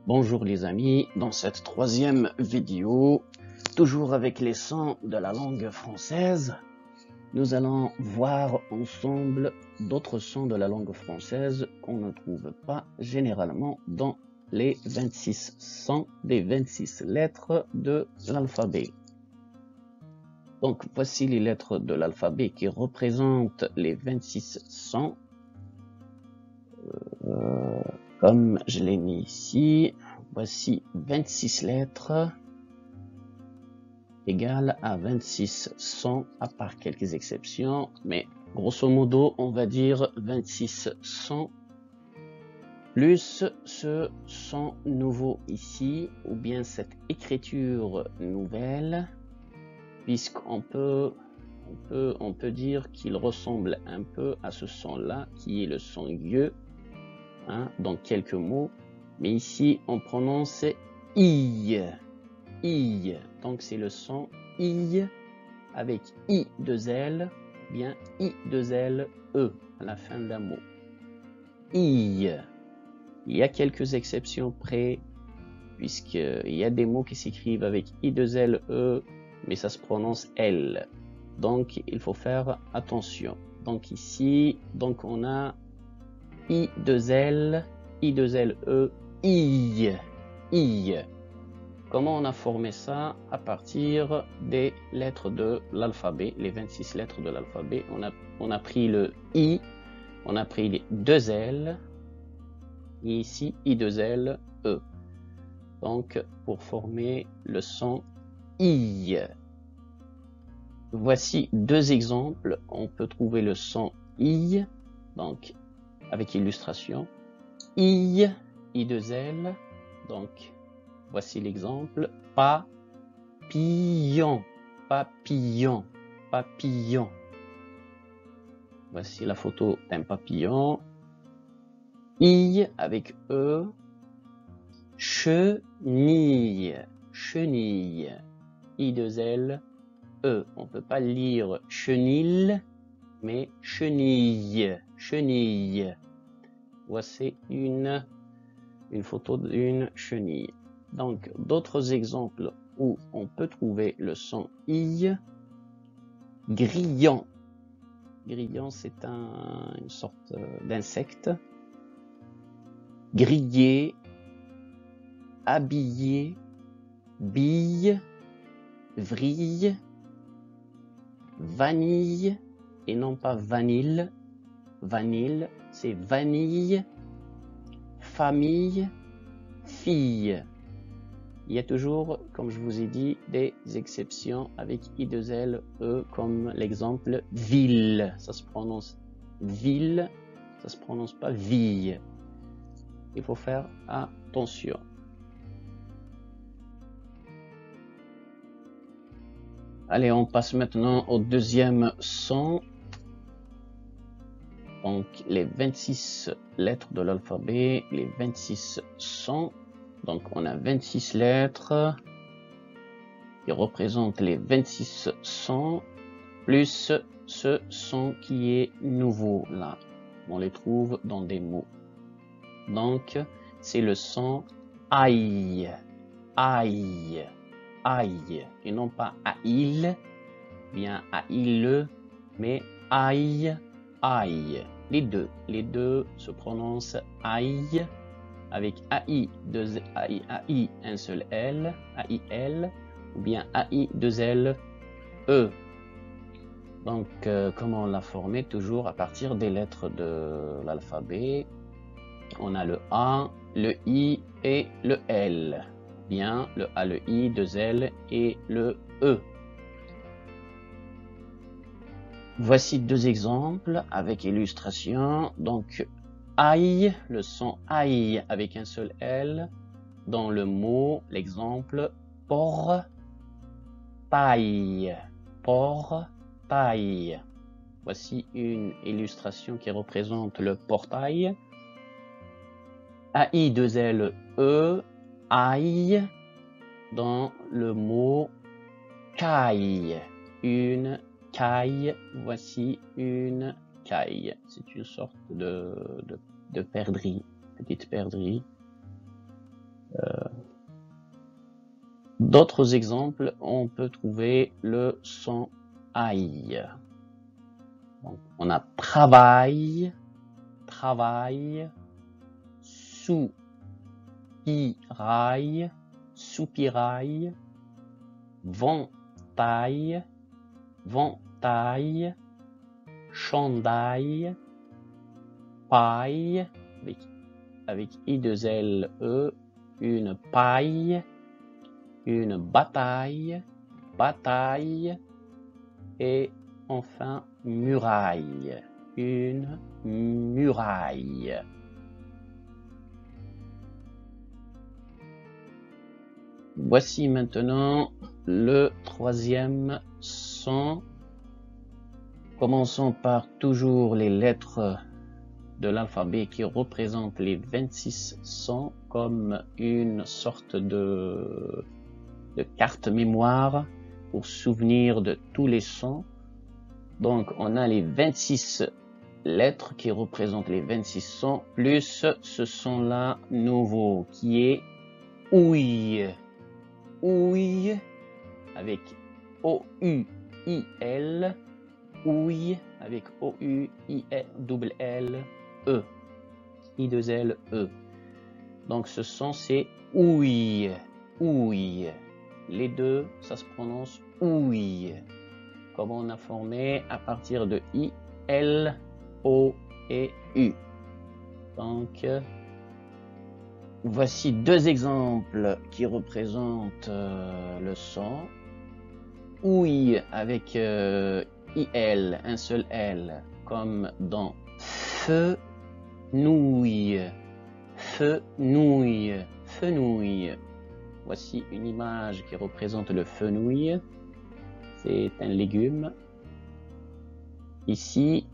Bonjour les amis, dans cette troisième vidéo, toujours avec les sons de la langue française, nous allons voir ensemble d'autres sons de la langue française qu'on ne trouve pas généralement dans les 26 sons des 26 lettres de l'alphabet. Donc voici les lettres de l'alphabet qui représentent les 26 sons. Comme je l'ai mis ici, voici 26 lettres égales à 26 sons, à part quelques exceptions, mais grosso modo, on va dire 26 sons, plus ce son nouveau ici, ou bien cette écriture nouvelle, puisqu'on peut dire qu'il ressemble un peu à ce son-là, qui est le son gueux, dans quelques mots, mais ici on prononce i, i, donc c'est le son i avec i deux l, bien i deux l e à la fin d'un mot. I. Il y a quelques exceptions près, puisqu'il y a des mots qui s'écrivent avec i deux l e, mais ça se prononce l, donc il faut faire attention. Donc ici, donc on a I, 2L, I, 2L, E, I, I. Comment on a formé ça? À partir des lettres de l'alphabet, les 26 lettres de l'alphabet. On a pris le I, on a pris les 2L, et ici I, 2L, E. Donc, pour former le son I. Voici deux exemples. On peut trouver le son I, donc avec illustration, I, I2L, donc voici l'exemple, papillon, papillon, papillon. Voici la photo d'un papillon, I avec E, chenille, chenille, I2L, E. On ne peut pas lire chenille, mais chenille, chenille. Voici une photo d'une chenille. Donc, d'autres exemples où on peut trouver le son I. Grillon. Grillon, c'est une sorte d'insecte. Griller, habiller, bille, vrille, vanille, et non pas vanille. Vanille, c'est vanille, famille, fille. Il y a toujours, comme je vous ai dit, des exceptions avec I2L, E, comme l'exemple ville. Ça se prononce ville, ça se prononce pas ville. Il faut faire attention. Allez, on passe maintenant au deuxième son. Donc, les 26 lettres de l'alphabet, les 26 sons. Donc, on a 26 lettres qui représentent les 26 sons, plus ce son qui est nouveau là. On les trouve dans des mots. Donc, c'est le son aïe, aïe, aïe. Et non pas aïe, bien aïe, mais aïe, aïe. Les deux se prononcent aïe avec AI, AI, un seul L, AIL, ou bien AI, deux L, E. Donc, comment on l'a formé? Toujours à partir des lettres de l'alphabet. On a le A, le I et le L. Bien, le A, le I, deux L et le E. Voici deux exemples avec illustration. Donc, aïe, le son aïe avec un seul L. Dans le mot, l'exemple portail, portail. Voici une illustration qui représente le portail. AI, deux L, E, aïe. Dans le mot caille, une caille, voici une caille. C'est une sorte de perdrix, petite perdrix. D'autres exemples, on peut trouver le son aïe. Donc, on a travail, travail, soupirail, soupirail, ventaille, ventaille, chandail, paille, avec I2LE, une paille, une bataille, bataille, et enfin muraille, une muraille. Voici maintenant le troisième son. Commençons par toujours les lettres de l'alphabet qui représentent les 26 sons comme une sorte de carte mémoire pour souvenir de tous les sons. Donc on a les 26 lettres qui représentent les 26 sons, plus ce son-là nouveau qui est ouïe. Ouïe avec O-U-I-L, ouïe avec O-U-I-L-E, I-2-L-E. Donc ce son c'est ouïe, ouïe. Les deux, ça se prononce ouïe. Comme on a formé à partir de I, L, O et U. Donc, voici deux exemples qui représentent le son. Ouïe avec IL, un seul L, comme dans fenouille, fenouille, fenouille. Voici une image qui représente le fenouil. C'est un légume. Ici,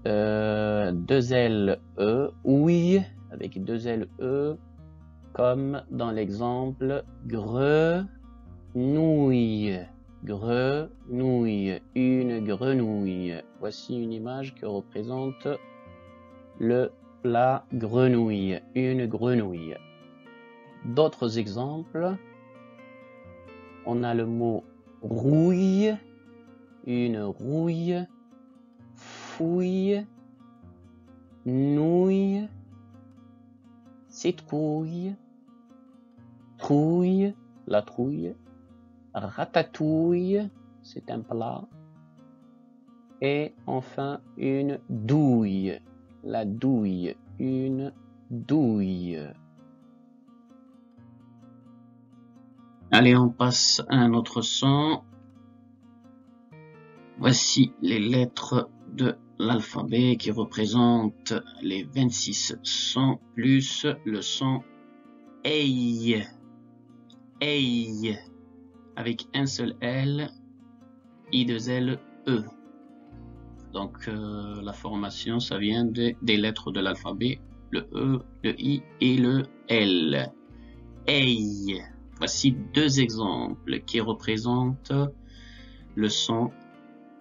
deux L, E, ouille, avec deux L, E, comme dans l'exemple grenouille, grenouille, une grenouille. Voici une image qui représente la grenouille, une grenouille. D'autres exemples, on a le mot rouille, une rouille, fouille, nouille, citrouille, trouille, la trouille, ratatouille, c'est un plat, et enfin une douille, la douille, une douille. Allez, on passe à un autre son. Voici les lettres de l'alphabet qui représentent les 26 sons plus le son EI, EI, avec un seul L, I2L, E. Donc la formation, ça vient des lettres de l'alphabet, le E, le I et le L. EI. Voici deux exemples qui représentent le son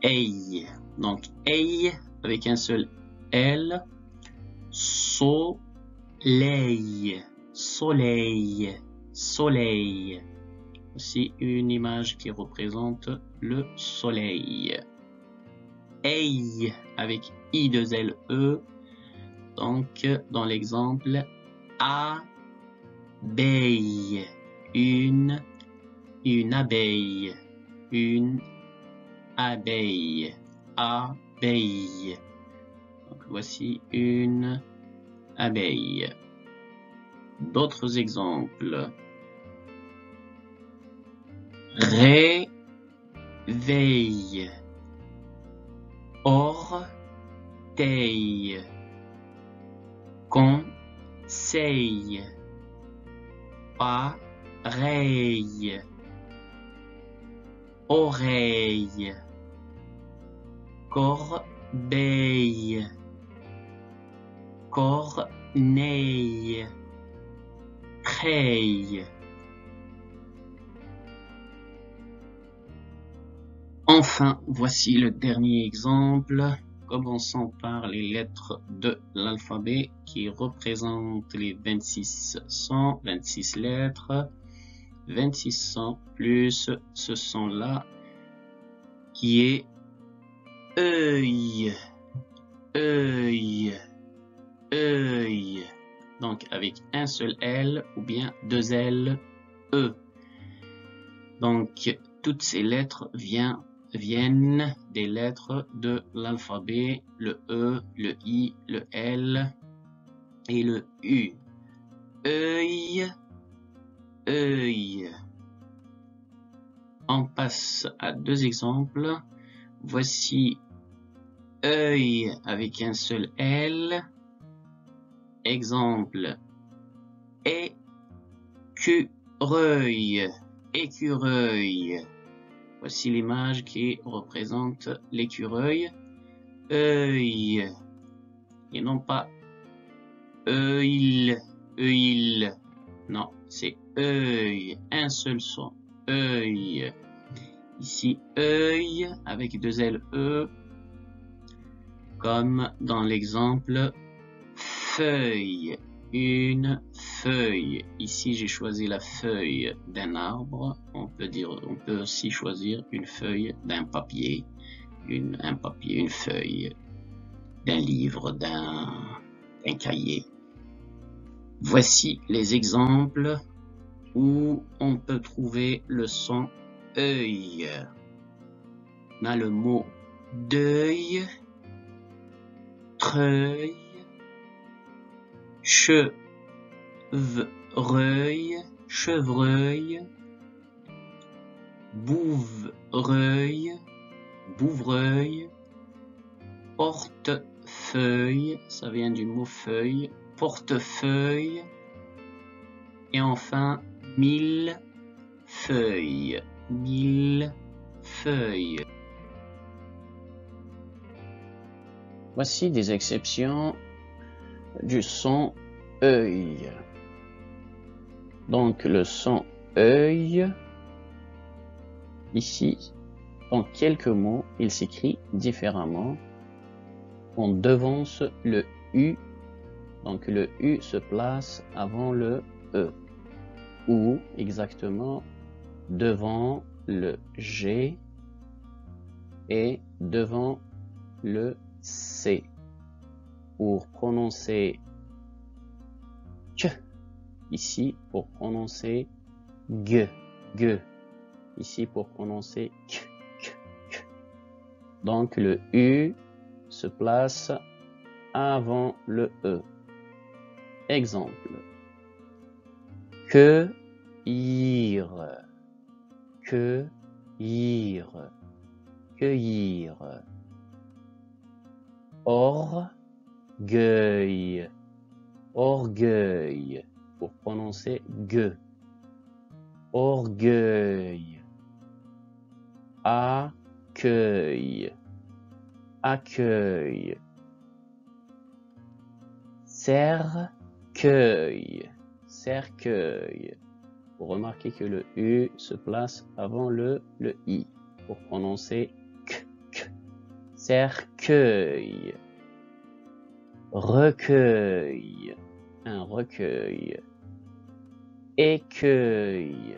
EI. Donc EI avec un seul L, soleil, soleil, soleil. Voici une image qui représente le soleil. EI avec I2LE. Donc dans l'exemple abeille, une abeille, une abeille, abeille. Donc voici une abeille. D'autres exemples. Réveil, orteil, conseil, pareil, oreille, corbeille, corneille, treille. Enfin, voici le dernier exemple commençons par les lettres de l'alphabet qui représentent les 26 sons, 26 lettres. 26 sons plus ce son-là qui est œil, œil, œil. Donc avec un seul L ou bien deux L, E. Donc toutes ces lettres viennent des lettres de l'alphabet, le E, le I, le L et le U. Œil, œil. On passe à deux exemples. Voici œil avec un seul L. Exemple, écureuil, écureuil. Voici l'image qui représente l'écureuil. Œil. Et non pas œil, œil. Non, c'est œil, un seul son. Œil. Ici, œil avec deux L, E. Comme dans l'exemple feuille, une feuille. Ici, j'ai choisi la feuille d'un arbre. On peut aussi choisir une feuille d'un papier, une feuille d'un livre, d'un cahier. Voici les exemples où on peut trouver le son œil. On a le mot deuil, treuil, chevreuil, chevreuil, bouvreuil, bouvreuil, portefeuille, ça vient du mot feuille, portefeuille, et enfin millefeuille, millefeuille. Voici des exceptions du son œil. Donc le son œil, ici, en quelques mots, il s'écrit différemment. On devance le U, donc le U se place avant le E, ou exactement devant le G et devant le C. Pour prononcer K, ici pour prononcer G, G, ici pour prononcer K, K, K. Donc le U se place avant le E. Exemple. Cueillir, cueillir, cueillir. Orgueil, orgueil, pour prononcer G. Orgueil. Accueil, accueil. Cercueil, cercueil. Vous remarquez que le U se place avant le I pour prononcer K, K. Cercueil. Recueil, un recueil. Écueil,